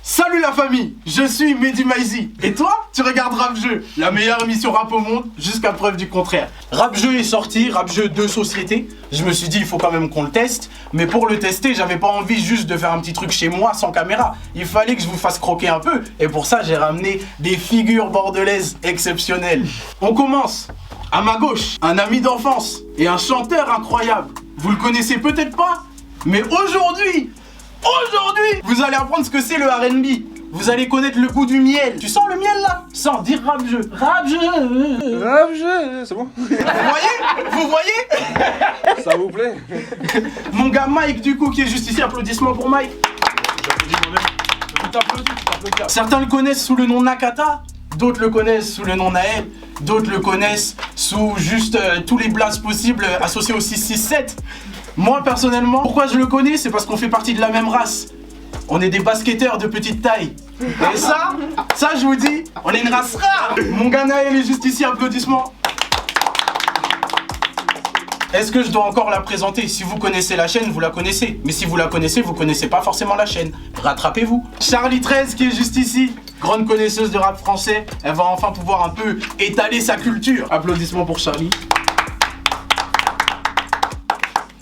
Salut la famille, je suis Mehdi Maizi. Et toi, tu regardes Rap Jeu, la meilleure émission rap au monde, jusqu'à preuve du contraire. Rap Jeu est sorti, Rap Jeu de société. Je me suis dit, il faut quand même qu'on le teste. Mais pour le tester, j'avais pas envie juste de faire un petit truc chez moi sans caméra. Il fallait que je vous fasse croquer un peu. Et pour ça, j'ai ramené des figures bordelaises exceptionnelles. On commence. À ma gauche, un ami d'enfance et un chanteur incroyable. Vous le connaissez peut-être pas, mais aujourd'hui, vous allez apprendre ce que c'est le R&B. Vous allez connaître le goût du miel. Tu sens le miel là? Sans dire Rap Jeu. Rap Jeu. Rap Jeu, c'est bon. Vous voyez? Ça vous plaît? Mon gars Mike du coup qui est juste ici. Applaudissements pour Mike. Certains le connaissent sous le nom Nakata. D'autres le connaissent sous le nom Naël. D'autres le connaissent sous juste tous les blazes possibles associés au 667. Moi personnellement, pourquoi je le connais? C'est parce qu'on fait partie de la même race. On est des basketteurs de petite taille. Et ça je vous dis, on est une race rare. Mon gars Naël est juste ici, applaudissements. Est-ce que je dois encore la présenter? Si vous connaissez la chaîne, vous la connaissez. Mais si vous la connaissez, vous connaissez pas forcément la chaîne. Rattrapez-vous. Charlie 13 qui est juste ici, grande connaisseuse de rap français. Elle va enfin pouvoir un peu étaler sa culture. Applaudissements pour Charlie.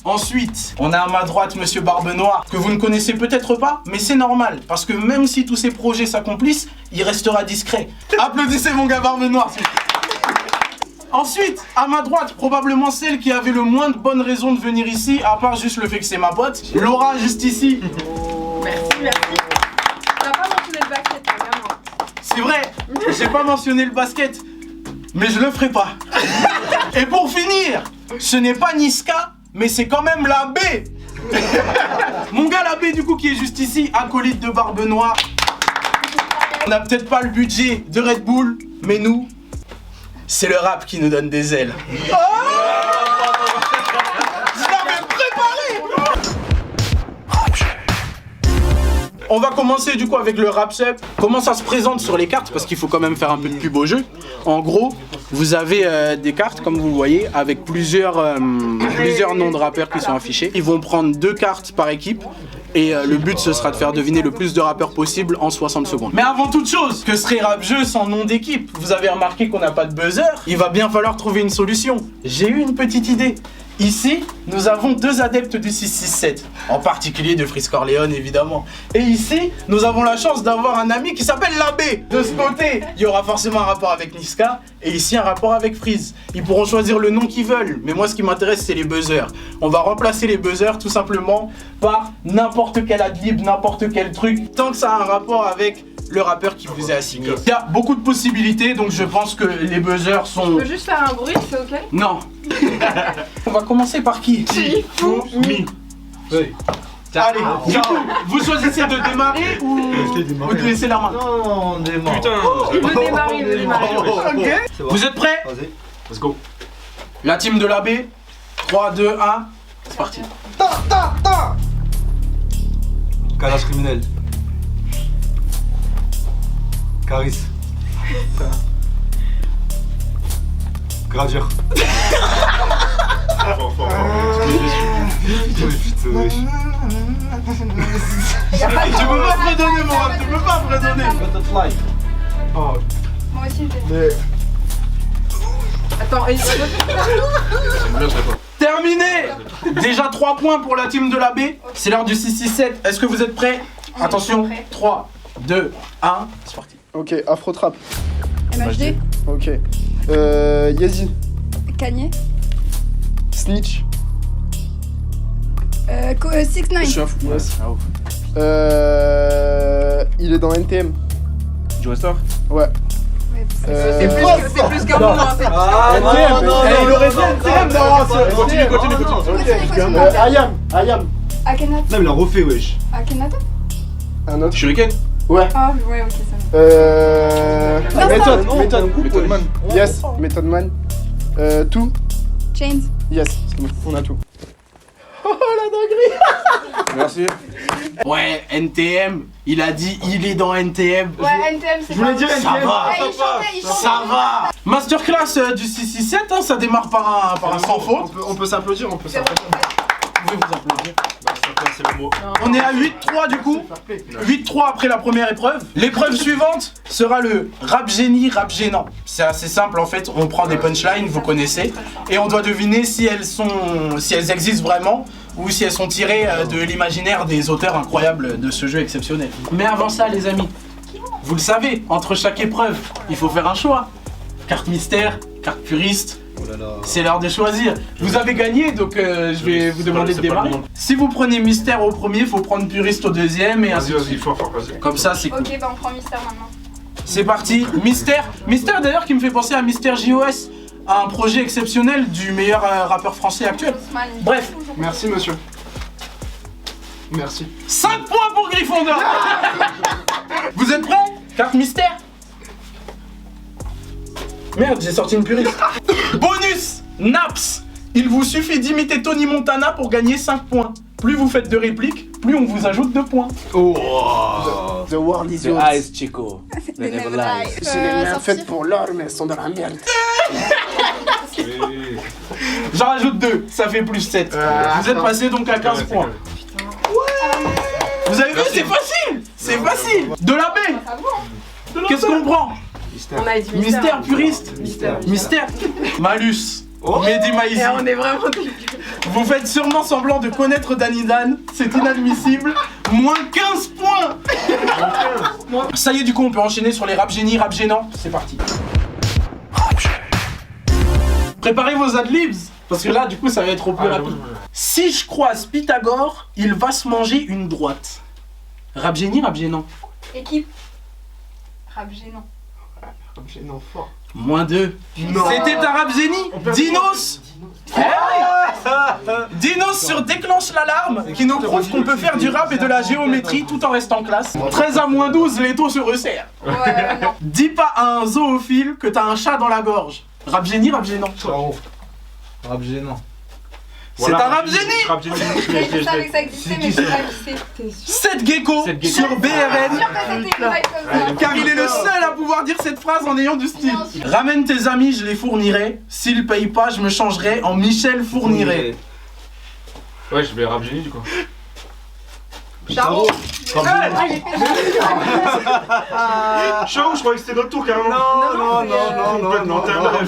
Ensuite, on a à ma droite Monsieur Barbe Noire, que vous ne connaissez peut-être pas, mais c'est normal, parce que même si tous ces projets s'accomplissent, il restera discret. Applaudissez mon gars Barbe Noire. Ensuite, à ma droite, probablement celle qui avait le moins de bonnes raisons de venir ici, à part juste le fait que c'est ma pote, Laura, juste ici. Merci. T'as pas mentionné le basket, vraiment. C'est vrai, j'ai pas mentionné le basket, mais je le ferai pas. Et pour finir, ce n'est pas Niska, mais c'est quand même la B. Mon gars la B du coup qui est juste ici, acolyte de Barbe Noire. On n'a peut-être pas le budget de Red Bull, mais nous, c'est le rap qui nous donne des ailes. Oh, je l'avais préparé. On va commencer du coup avec le rap sep. Comment ça se présente sur les cartes, parce qu'il faut quand même faire un peu de pub au jeu. En gros, vous avez des cartes comme vous le voyez avec plusieurs noms de rappeurs qui sont affichés. Ils vont prendre 2 cartes par équipe et le but ce sera de faire deviner le plus de rappeurs possible en 60 secondes. Mais avant toute chose, que serait Rap Jeu sans nom d'équipe? Vous avez remarqué qu'on n'a pas de buzzer? Il va bien falloir trouver une solution. J'ai eu une petite idée. Ici, nous avons 2 adeptes du 667, en particulier de Frisk Corleone évidemment. Et ici, nous avons la chance d'avoir un ami qui s'appelle l'Abbé. De ce côté, il y aura forcément un rapport avec Niska, et ici un rapport avec Freeze. Ils pourront choisir le nom qu'ils veulent, mais moi ce qui m'intéresse c'est les buzzers. On va remplacer les buzzers tout simplement par n'importe quel adlib, n'importe quel truc, tant que ça a un rapport avec le rappeur qui vous est assigné. Il y a beaucoup de possibilités, donc je pense que les buzzers sont... Tu peux juste faire un bruit, c'est ok? Non. On va commencer par qui? Mi. Oui. Allez, du coup, vous choisissez de démarrer ou de laisser la main? Non, on démarre. Putain. Il veut démarrer, Ok. C'est bon. Vous êtes prêts? Vas-y. Let's go. La team de l'AB, 3, 2, 1, c'est parti. Calage criminel. Caris. Gravir. Putain, wesh. Tu peux pas fredonner mon rap, tu peux pas fredonner. Butterfly. Moi aussi, j'ai. Attends, et... Terminé. Déjà 3 points pour la team de l'AB. C'est l'heure du 667. Est-ce que vous êtes prêts? Attention, 3, 2, 1, c'est parti. Ok, Afro Trap. MHD, Ok. Yazi. Kanye, Snitch. 6ix9ine, Yes. Il est dans NTM. Joe Star. Ouais. C'est plus qu'un moment, hein, c'est Ah, NTM. Il aurait dit NTM dans Continue. Ayam. Akhenaton, Non, mais il a refait, wesh. Akhenaton. Un autre. Shuriken. Ouais. Ah ouais, ok, ça va. Method Man. Yes, Method Man. Tout. Chains, Yes, c'est bon, on a tout. Merci. Ouais, NTM, il a dit il est dans NTM. Ouais, NTM, c'est pas... Ça va. Ouais, il chantait. Ça va. Masterclass du 667, hein, ça démarre par un sans faute. On peut s'applaudir, C'est bon. Vous pouvez vous applaudir. C'est le mot. On est à 8-3 du coup. 8-3 après la première épreuve. L'épreuve suivante sera le rap génie, rap gênant. C'est assez simple en fait, on prend des punchlines, vous connaissez, et on doit deviner si elles existent vraiment ou si elles sont tirées de l'imaginaire des auteurs incroyables de ce jeu exceptionnel. Mais avant ça les amis, vous le savez, entre chaque épreuve, il faut faire un choix. Carte mystère, carte puriste. C'est l'heure de choisir. Vous avez gagné, donc je vais vous demander de démarrer. Si vous prenez mystère au premier, il faut prendre puriste au deuxième et ainsi de suite. Fort, vas-y. Comme ça, c'est cool. Ok, bah on prend mystère maintenant. C'est parti. Mystère. Mystère d'ailleurs qui me fait penser à Mystère JOS, un projet exceptionnel du meilleur rappeur français actuel. Bref. Merci, monsieur. Merci. 5 points pour Gryffondor. Vous êtes prêts? Carte mystère. Merde, j'ai sorti une puriste. Bonus Naps. Il vous suffit d'imiter Tony Montana pour gagner 5 points. Plus vous faites de répliques, plus on vous ajoute 2 points. The world is yours. Eyes, Chico. They never lie. C'est les mains faites pour l'or, mais elles sont dans la merde. J'en rajoute 2, ça fait plus 7. Vous êtes passé donc à 15 points. Vous avez vu, c'est facile. C'est facile. De la baie. Qu'est-ce qu'on prend? On a dit Mystère puriste. Mystère. Malus. Mehdi Maizi. Et on est vraiment dégueu. Vous faites sûrement semblant de connaître Danny Dan. C'est inadmissible. Moins 15 points. Ça y est, du coup, on peut enchaîner sur les rap génies, rap gênants. C'est parti. Préparez vos adlibs. Parce que là, du coup, ça va être au plus rapide. Si je croise Pythagore, il va se manger une droite. Rap génie, rap gênant. Équipe. Rap gênant. Gênant fort. Moins 2. C'était un rap génie. Dinos. Dinos sur Déclenche l'alarme qui nous prouve qu'on peut faire du rap et de la géométrie tout en restant classe. 13 à moins 12, les taux se resserrent. Ouais, non. Dis pas à un zoophile que t'as un chat dans la gorge. Rap génie, rap gênant. Rap gênant. C'est un rap génie. Rap génie. Je savais que ça existait, mais je sais pas qui c'est. T'es sûr? 7 Gecko sur BRN. Sûr que c'était une vibe comme ça. Car il est le seul à pouvoir dire cette phrase en ayant du style. Ramène tes amis, je les fournirai. S'ils payent pas, je me changerai en Michel Fourniret. Ouais, je vais rap génie du coup. Charo. Chao, je croyais que c'était notre tour carrément. Non, t'es un rap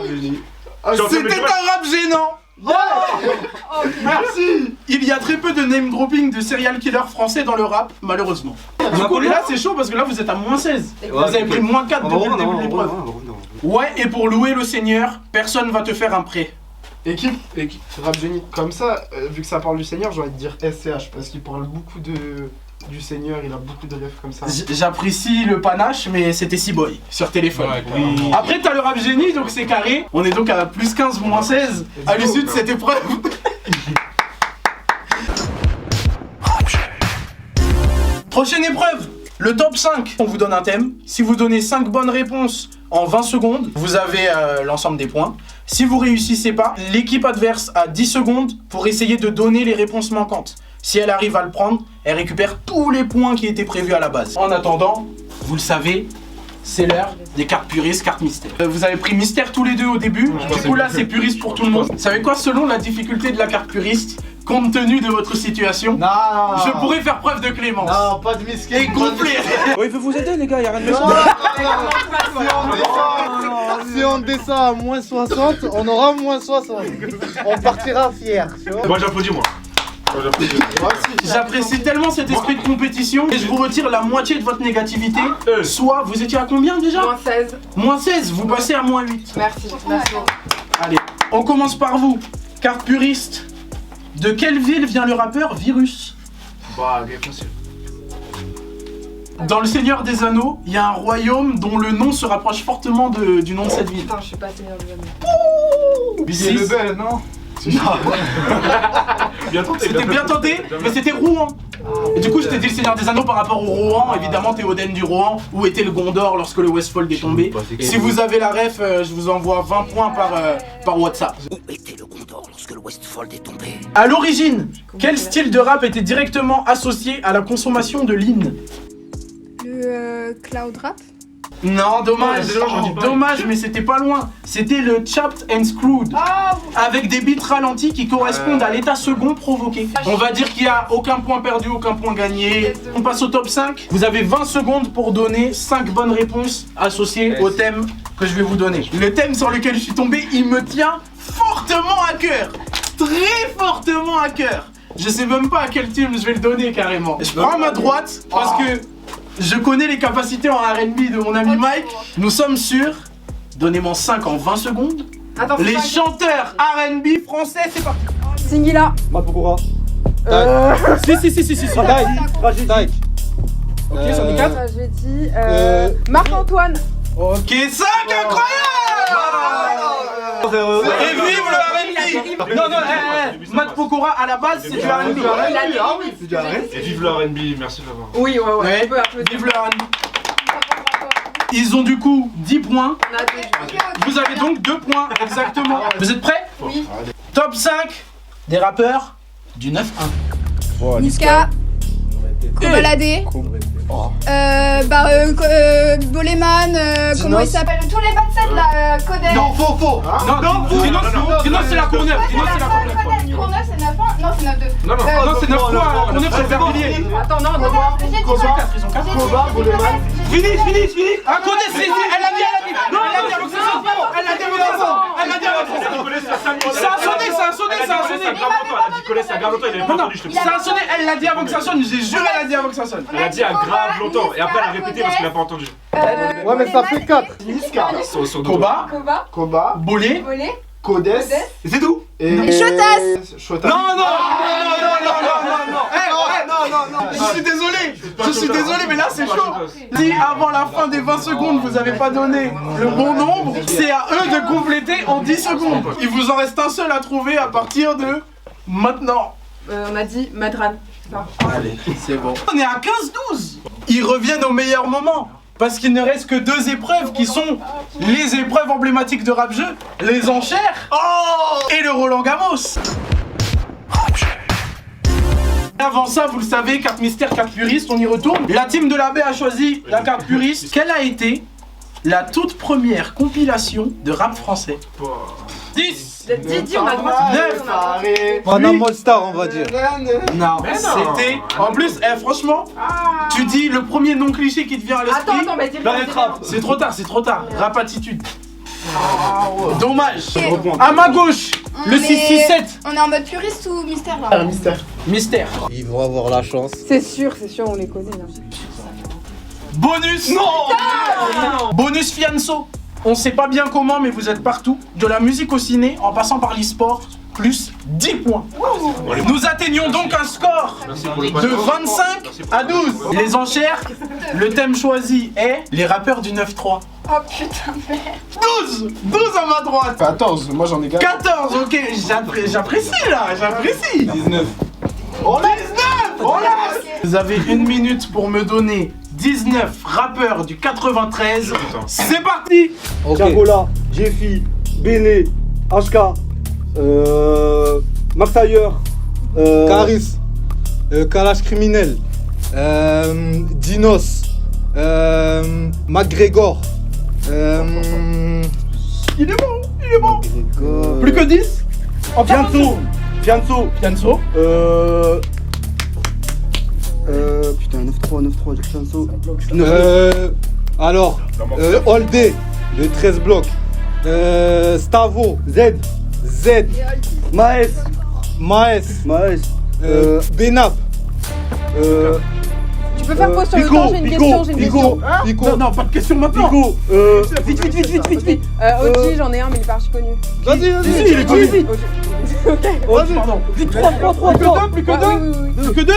génie. C'était un rap gênant. Oh, Merci. Il y a très peu de name dropping de serial killers français dans le rap, malheureusement. Du coup, là c'est chaud parce que là vous êtes à moins 16. Vous avez pris moins 4 depuis le début de l'épreuve. Ouais, et pour louer le Seigneur, personne va te faire un prêt. Équipe, rap génie. Comme ça, vu que ça parle du Seigneur, j'ai envie de dire SCH parce qu'il parle beaucoup du Seigneur, il a beaucoup de rêves comme ça. J'apprécie le panache, mais c'était C-Boy sur téléphone. Après, t'as le rap génie, donc c'est carré. On est donc à plus 15, moins 16 à l'issue de cette épreuve. Prochaine épreuve, le top 5. On vous donne un thème. Si vous donnez 5 bonnes réponses en 20 secondes, vous avez l'ensemble des points. Si vous réussissez pas, l'équipe adverse a 10 secondes pour essayer de donner les réponses manquantes. Si elle arrive à le prendre, elle récupère tous les points qui étaient prévus à la base. En attendant, vous le savez, c'est l'heure des cartes puristes, cartes mystères. Vous avez pris mystère tous les deux au début, du coup là c'est puriste pour tout le monde. Vous savez quoi, selon la difficulté de la carte puriste, compte tenu de votre situation, je pourrais faire preuve de clémence. Non, pas de misquette. Et gonfler. Oh, il veut vous aider, les gars, y'a rien de méchant. Si on descend à moins 60, on aura moins 60. On partira fiers, tu vois. Moi j'applaudis moi. J'apprécie tellement cet esprit de compétition et je vous retire la moitié de votre négativité. Soit, vous étiez à combien déjà? Moins 16. Moins 16, vous passez à moins 8. Merci. Merci. Allez, on commence par vous. Carte puriste. De quelle ville vient le rappeur Virus? Bah, gars, facile. Dans Le Seigneur des Anneaux, il y a un royaume dont le nom se rapproche fortement du nom de cette ville. Putain, je suis pas Seigneur des Anneaux. Billy Lebel, non? Bien tenté. C'était bien tenté, mais c'était Rouen. Et du coup, je t'ai dit Le Seigneur des Anneaux par rapport au Rohan. Évidemment, t'es Oden du Rohan. Où était le Gondor lorsque le Westfold est tombé? Si vous avez la ref, je vous envoie 20 points par WhatsApp. Où était le Gondor lorsque le Westfold est tombé? À l'origine, quel style de rap était directement associé à la consommation de lean? Le cloud rap. Non, dommage. Oh, j'en dis pas. Dommage, mais c'était pas loin. C'était le Chopped and Screwed. Avec des beats ralentis qui correspondent à l'état second provoqué. On va dire qu'il n'y a aucun point perdu, aucun point gagné. On passe au top 5. Vous avez 20 secondes pour donner 5 bonnes réponses associées au thème que je vais vous donner. Le thème sur lequel je suis tombé, il me tient fortement à cœur. Très fortement à cœur. Je sais même pas à quel team je vais le donner carrément. Je prends ma droite parce que je connais les capacités en R&B de mon ami Mike. Nous sommes sur, donnez-moi 5 en 20 secondes. Attends, Les chanteurs R&B français, c'est parti. Singila. Mapokora. Si. Taïk. Ok, j'en ai 4. J'ai dit Marc-Antoine. Ok, 5, incroyable. Et vive le R&B. Non, Matt Pokora à la base c'est du R&B. Ah oui, c'est du R&B. Et vive le R&B, merci de l'avoir. Oui, ouais. Ouais, On peut applaudir. vive le R&B. Ils ont du coup 10 points. On a deux. Vous avez donc 2 points, exactement. Vous êtes prêts? Oui. Top 5 des rappeurs du 9-1. Niska. Kobalade. Boleman. Comment il s'appelle? Tous les 27 là. Codex. Non, faux. Non, Dinos c'est la Courneuve. Dinos c'est la Courneuve. Courneuve, c'est 9 ans. Non, c'est 9-2. Non, Non, c'est 9 fois. La Courneuve c'est le Vervilliers. Attends, non, J'ai dit Ils ont quoi? 4, ils ont 4. Koba, Boleman. Fini. Ah, Codex, elle a dit. Non, elle a dit avant que ça sonne. Elle a dit avant que ça sonne. Elle a dit avant que ça sonne. Ça a sonné. Ça a dit Colès, ça a grave longtemps, il avait pas entendu, je te Ça a sonné, elle l'a dit avant que ça sonne. J'ai juré, elle a dit avant que ça sonne. Elle a dit à grave longtemps, et après elle a répété parce qu'il a pas entendu. Ouais, mais ça fait 4. Niska. Koba, Koba. Koba. Bolé. Volé. Codes. Et c'est tout. Et Chotas. Chotas. Non. Je suis désolé, mais là c'est chaud. Si avant la fin des 20 secondes vous avez pas donné le bon nombre, c'est à eux de compléter en 10 secondes. Il vous en reste un seul à trouver à partir de maintenant. On a dit Madran. Allez, c'est bon. On est à 15-12. Ils reviennent au meilleur moment. Parce qu'il ne reste que 2 épreuves qui sont les épreuves emblématiques de rap-jeu, les enchères et le Roland Gamos. Avant ça, vous le savez, carte mystère, carte puriste, on y retourne. La team de la baie a choisi la carte puriste. Quelle a été la toute première compilation de rap français? 10, Didi, on a le droit. 9, Madame All-Star, on va dire. non, c'était... En plus, franchement, tu dis le premier nom cliché qui te vient à l'esprit. Attends, mais dis C'est trop tard. Rap attitude. Dommage. À ma gauche, le 667. On est en mode puriste ou mystère là? Mystère. Ils vont avoir la chance. C'est sûr, on les connaît là. Bonus. Non. Bonus Fianso. On sait pas bien comment, mais vous êtes partout. De la musique au ciné, en passant par l'e-sport, plus 10 points. Nous atteignons donc un score de 25 à 12. Les enchères, le thème choisi est les rappeurs du 9-3. Oh putain, merde. 12 à ma droite. 14, moi j'en ai 4. 14, ok, j'apprécie là, j'apprécie. 19. On laisse. Vous avez 1 minute pour me donner 19 rappeurs du 93. C'est parti. Jagola, Jeffy, Bene, HK, Max Taylor, Caris, Kalash Criminel, Dinos, McGregor. Il est bon. Plus que 10. Fianso. Putain, 9-3, j'ai Fianso. Alors, Oldé, de 13 blocs. Stavo, Z. Maes. Benap. Tu peux faire pause sur le temps, j'ai une question. Pico. Non, pas de question maintenant. Pico. Vite. Oji, j'en ai un, mais il est pas archi connu. Vas-y, il est connu. Vas-y. Pardon. Vite, 3. Plus que 2. Oui. Plus que 2.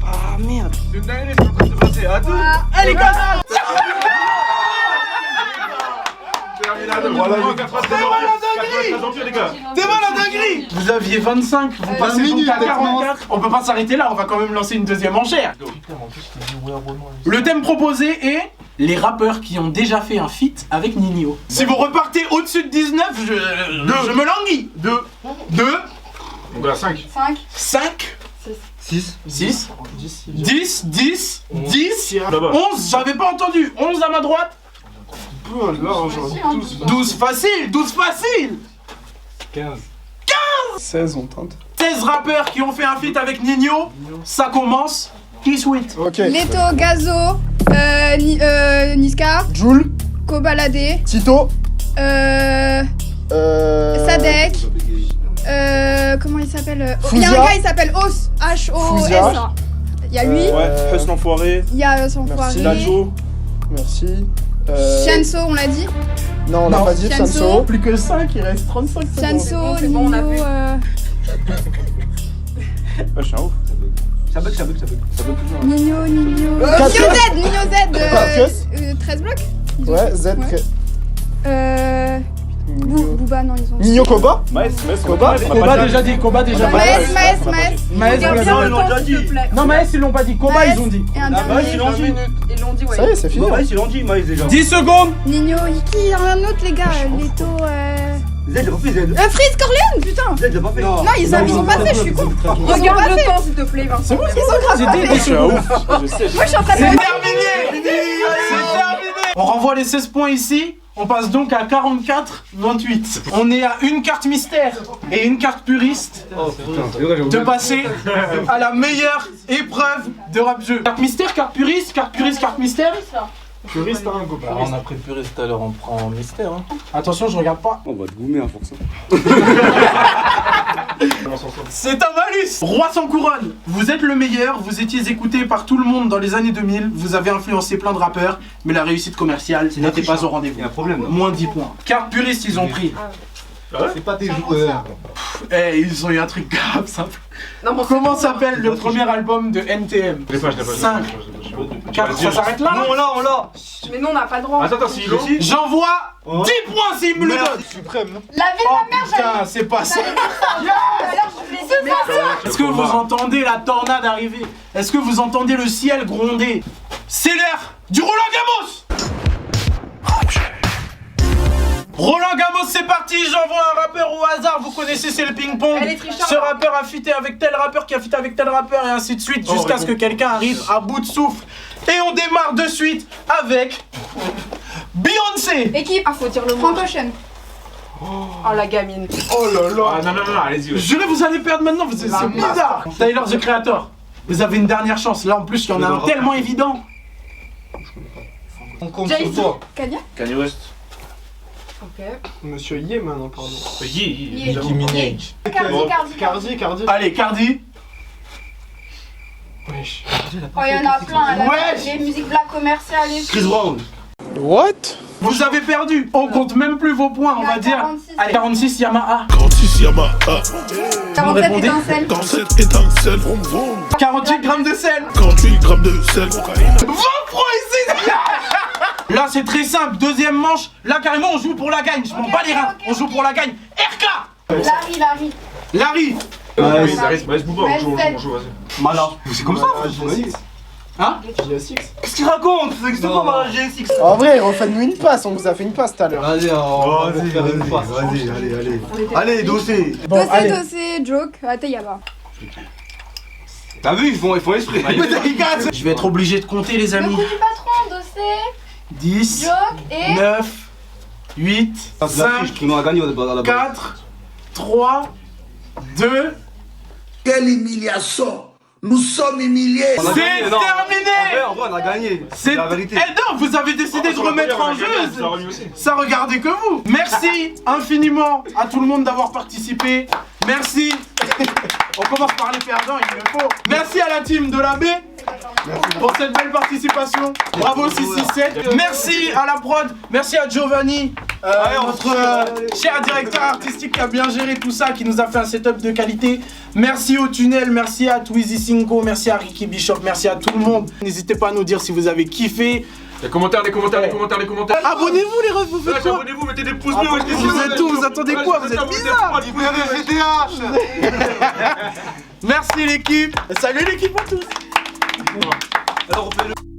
Ah merde. C'est une dinguerie, c'est en train de se passer. À deux. Allez, gamin. Voilà, les gars. T'es mal à dinguerie. Vous aviez 25, vous passez donc à 44. On peut pas s'arrêter là, on va quand même lancer une deuxième enchère. Le thème proposé est les rappeurs qui ont déjà fait un feat avec Ninho. Si vous repartez au-dessus de 19, je me languis. 2. Donc là, 5. 5. 6. 10. 10. 11. Là-bas. 11, j'avais pas entendu. 11 à ma droite. Oh là, genre 12. 12 facile, 12 facile. 16, on tente. 16 rappeurs qui ont fait un feat avec Nino. Ça commence. Qui sweet. Ok. Leto, Gazo, Niska, Joule, Kobalade, Tito, Sadek, comment il s'appelle Il y a Fouzia. un gars, il s'appelle Os, H-O-S. Fouzia. Il y a lui, Huss l'enfoiré. il y a son foiré. Nacho. merci. Chanso, on l'a dit. Non, on l'a pas dit, Chanso. Chanso. Plus que 5, il reste 35 secondes. Chanso, C'est bon, on a Nino, vu. Ouais, je suis un ouf. Ça bug toujours. Nino, Nino Quatre. Z, 13 blocs. Ils ont Ouais, fait. Z. Ouais. Booba, non, ils ont. Nino Koba. Maes, Koba. Koba déjà dit, Koba déjà dit. Maes. Maes, Garde vous bien l'avez le dit. temps, s'il te plaît. Non, Maes, ils l'ont pas dit. Koba, Maes. ils ont dit. Et un Maes, dernier. ils l'ont dit. Ils l'ont dit, ouais. Ça y est, c'est fini. Bah, ouais, c'est gentil, Maes déjà. 10 secondes. Nino, qui il y a un autre, les gars. Leto, Z, j'ai pas fait Z. Freeze Corleone, putain. Z, j'ai pas fait. Non, ils ont passé, je suis con. Ils ont Regarde le passé. temps, s'il te plaît, Vincent. C'est bon, j'ai dit 10 secondes. Je sais. Moi, je suis en train de C'est me terminé. C'est terminé. On renvoie les 16 points ici. On passe donc à 44-28. On est à une carte mystère et une carte puriste de passer à la meilleure épreuve de rap jeu. Carte mystère, carte puriste, carte puriste, carte mystère. Puriste, hein, go. On a pris puriste tout à l'heure, on prend mystère. Hein. Attention, je regarde pas. On va te goumer à force. C'est un malus. Roi sans couronne, vous êtes le meilleur, vous étiez écouté par tout le monde dans les années 2000, vous avez influencé plein de rappeurs, mais la réussite commerciale n'était pas au rendez-vous. Il y a un problème là. Moins 10 points. Carte puriste, ils ont pris. C'est pas tes joueurs. Eh, ils ont eu un truc grave simple. Non, bon, Comment s'appelle le premier album de NTM? Je l'ai pas, je l'ai pas. 5, 4, ça s'arrête là? Non, là, on l'a. Mais non, on n'a pas le droit. Attends, s'il est J'envoie 10 points s'il me le donne. Suprême. La vie Oh de ma mère, putain, c'est pas ça. Est-ce que vous entendez la tornade arriver? Est-ce que vous entendez le ciel gronder? C'est l'heure du Roland Gamos. Roland Gamos, c'est parti, j'envoie un rappeur au hasard, vous connaissez, c'est le ping-pong. Elle est tricheur, Ce là. rappeur a fité avec tel rappeur qui a fité avec tel rappeur et ainsi de suite jusqu'à ce que quelqu'un arrive à bout de souffle. Et on démarre de suite avec Beyoncé. Équipe, Ah, faut dire le mot. Frank Ocean. Oh, la gamine. Oh là là. Ah non, allez-y. Ouais. Jurez, vous allez perdre maintenant, c'est bizarre. Tyler, the Creator, vous avez une dernière chance. Là en plus, il y en a un tellement évident. On compte Jay-Z. sur toi. Kanye. Kanye West. Ok. Monsieur Yé maintenant, pardon. Yeah. Nicki Minaj. Cardi. Allez, Cardi. Wesh. Oh, il y en a plein. Là. Wesh. Les musiques black commerciales et tout. Chris Brown. What? Vous avez perdu. On compte même plus vos points, on va dire. 46. Allez, 46 Yamaha. 47 répondez. étincelles. Dans cette étincelle, vroom vroom. 48 grammes de sel. 48 grammes de sel, cocaïne. 20 francs ici. Là, c'est très simple. Deuxième manche. Là, carrément, on joue pour la gagne. Je m'en bats les reins. On joue pour la gagne. RK. Larry. Larry. Maes Booba, on joue, vas-y. Malin. C'est comme ça, Hein? J6. Qu'est-ce qu'il raconte? C'est que c'est pas mal, GSX. En vrai, refaites-nous une passe, on vous a fait une passe tout à l'heure. Vas-y, on va faire une passe. Vas-y, allez. Allez, dossier. Bon, allez. Dossé, joke. Attends, Yaba. T'as vu, ils font esprit. Je vais être obligé de compter, les Le amis. coup du patron, Dossé, 10, joke et. 9, 8, 5, Tu m'as gagné à la base. 4, 3, 2. Quelle humiliation! Nous sommes humiliés! C'est terminé. En vrai, on a gagné. C'est la vérité. Eh non, vous avez décidé de remettre en jeu. Ça regardait que vous. Merci infiniment à tout le monde d'avoir participé. Merci. On commence par les perdants, il le faut. Merci à la team de la B pour cette belle participation. Bravo 667. Merci à la prod. Merci à Giovanni, notre cher directeur artistique qui a bien géré tout ça, qui nous a fait un setup de qualité. Merci au Tunnel, merci à Twizy Cinco, merci à Ricky Bishop, merci à tout le monde. N'hésitez pas à nous dire si vous avez kiffé. Les commentaires. Abonnez-vous les refs, vous faites quoi? Abonnez-vous, mettez des pouces bleus. Vous êtes tous, vous attendez quoi? Vous êtes bizarres. Merci l'équipe. Salut l'équipe à tous. Alors, on fait le.